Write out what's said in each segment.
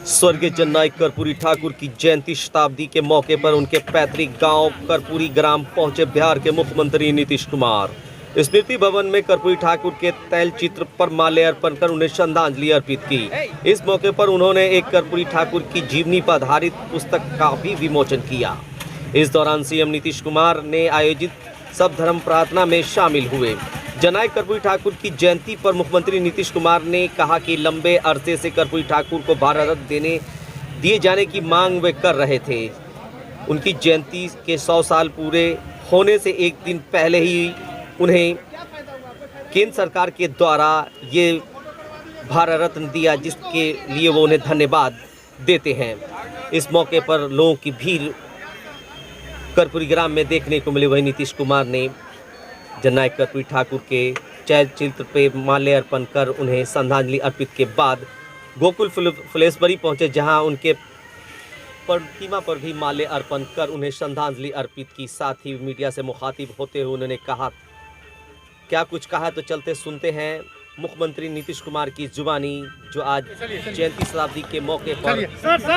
स्वर्गीय जननायक कर्पूरी ठाकुर की जयंती शताब्दी के मौके पर उनके पैतृक गांव कर्पूरी ग्राम पहुंचे बिहार के मुख्यमंत्री नीतीश कुमार। स्मृति भवन में कर्पूरी ठाकुर के तैल चित्र पर माल्य अर्पण कर उन्हें श्रद्धांजलि अर्पित की। इस मौके पर उन्होंने एक कर्पूरी ठाकुर की जीवनी पर आधारित पुस्तक का भी विमोचन किया। इस दौरान सीएम नीतीश कुमार ने आयोजित सब धर्म प्रार्थना में शामिल हुए। जननायक कर्पूरी ठाकुर की जयंती पर मुख्यमंत्री नीतीश कुमार ने कहा कि लंबे अरसे से कर्पूरी ठाकुर को भारत रत्न दिए जाने की मांग वे कर रहे थे। उनकी जयंती के 100 साल पूरे होने से एक दिन पहले ही उन्हें केंद्र सरकार के द्वारा ये भारत रत्न दिया, जिसके लिए वो उन्हें धन्यवाद देते हैं। इस मौके पर लोगों की भीड़ कर्पूरी ग्राम में देखने को मिली। वहीं नीतीश कुमार ने जननायक कर्पूरी ठाकुर के तैल चित्र पे माल्य अर्पण कर उन्हें श्रद्धांजलि अर्पित के बाद गोकुल फुलेश्वरी पहुंचे, जहां उनके प्रतिमा पर भी माल्य अर्पण कर उन्हें श्रद्धांजलि अर्पित की। साथ ही मीडिया से मुखातिब होते हुए उन्होंने कहा, क्या कुछ कहा तो चलते सुनते हैं मुख्यमंत्री नीतीश कुमार की जुबानी, जो आज जयंती शताब्दी के मौके पर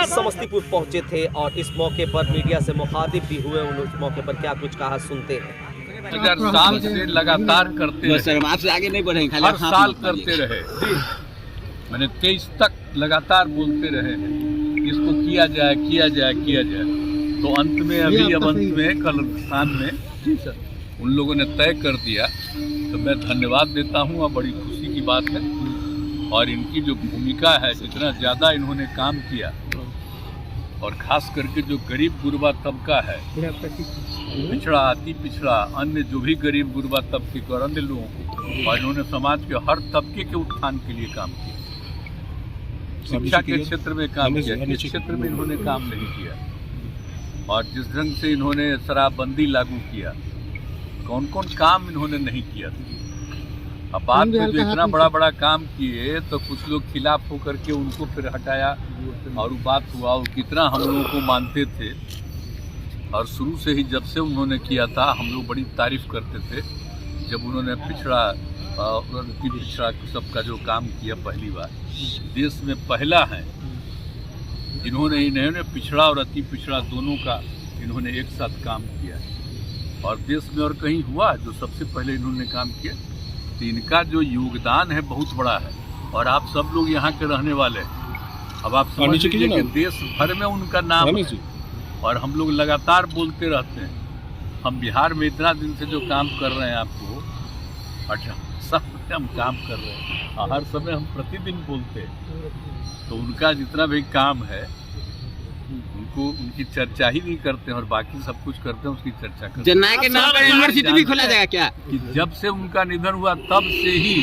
समस्तीपुर पहुंचे थे और इस मौके पर मीडिया से मुखातिब भी हुए। उस मौके पर क्या कुछ कहा सुनते हैं। 1000 साल से लगातार करते रहे, सर आपसे आगे नहीं बढ़ेंगे, हर साल करते रहे। मैंने 23 तक लगातार बोलते रहे हैं इसको किया जाए किया जाए किया जाए। तो अंत में अब अंत में कल स्थान में उन लोगों ने तय कर दिया, तो मैं धन्यवाद देता हूँ और बड़ी खुशी की बात है। और इनकी जो भूमिका है, जितना ज़्यादा इन्होंने काम किया और खास करके जो गरीब गुरबा तबका है, पिछड़ा अति पिछड़ा अन्य जो भी गरीब गुरबा तबके को और अन्य लोगों को, और इन्होंने समाज के हर तबके के उत्थान के लिए काम किया। शिक्षा के क्षेत्र में काम किया, किस क्षेत्र में इन्होंने काम नहीं किया। और जिस ढंग से इन्होंने शराबबंदी लागू किया, कौन कौन काम इन्होंने नहीं किया। अब बाद में जो इतना बड़ा बड़ा काम किए तो कुछ लोग खिलाफ होकर के उनको फिर हटाया और वो बात हुआ। और कितना हम लोगों को मानते थे और शुरू से ही जब से उन्होंने किया था हम लोग बड़ी तारीफ करते थे। जब उन्होंने पिछड़ा सबका जो काम किया, पहली बार देश में पहला है इन्होंने पिछड़ा और अति पिछड़ा दोनों का इन्होंने एक साथ काम किया। और देश में और कहीं हुआ जो सबसे पहले इन्होंने काम किया। तो इनका जो योगदान है बहुत बड़ा है। और आप सब लोग यहाँ के रहने वाले हैं, अब आप समझ लीजिए कि देश भर में उनका नाम है। और हम लोग लगातार बोलते रहते हैं, हम बिहार में इतना दिन से जो काम कर रहे हैं आपको, अच्छा सब हम काम कर रहे हैं और हर समय हम प्रतिदिन बोलते हैं। तो उनका जितना भी काम है उनको उनकी चर्चा ही नहीं करते हैं और बाकी सब कुछ करते हैं, उसकी चर्चा करते हैं। जननायक के नाम पर यूनिवर्सिटी भी खोला जाएगा क्या? कि जब से उनका निधन हुआ तब से ही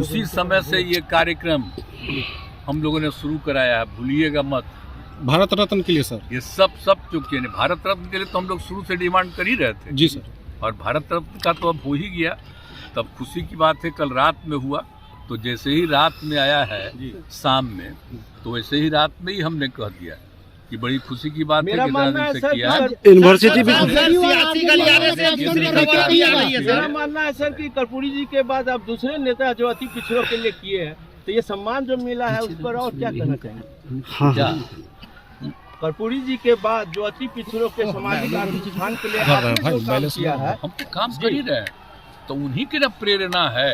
उसी समय से ये कार्यक्रम हम लोगों ने शुरू कराया है। भूलिएगा मत भारत रत्न के लिए सर, ये सब चुके हैं। भारत रत्न के लिए तो हम लोग शुरू से डिमांड कर ही रहे थे जी सर। और भारत रत्न का तो अब हो ही गया। तब खुशी की बात है, कल रात में हुआ। तो जैसे ही रात में आया है शाम में, तो वैसे ही रात में ही हमने कह दिया कि बड़ी खुशी की बात है कि से किया यूनिवर्सिटी भी। मेरा मानना है सर कि कर्पूरी जी के बाद अब दूसरे नेता जो अति पिछड़ों के लिए किए हैं, तो ये सम्मान जो मिला है उस पर और क्या कहना चाहिए। कर्पूरी जी के बाद जो अति पिछड़ों के सामाजिक आर्थिक उत्थान के लिए आपने जो काम किया है, हम तो काम कर ही रहे हैं। तो उन्हीं की ना प्रेरणा है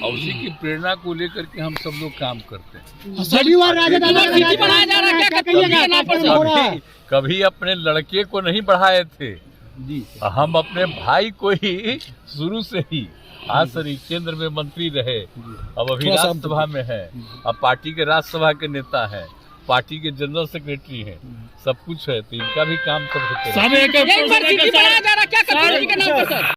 और उसी की प्रेरणा को लेकर के हम सब लोग काम करते हैं। कभी अपने लड़के को नहीं बढ़ाए थे जी, हम अपने भाई को ही शुरू से ही, आज सर केंद्र में मंत्री रहे, अब अभी राज्यसभा में है, अब पार्टी के राज्यसभा के नेता है, पार्टी के जनरल सेक्रेटरी हैं, सब कुछ है। तो इनका भी काम सब होते हैं।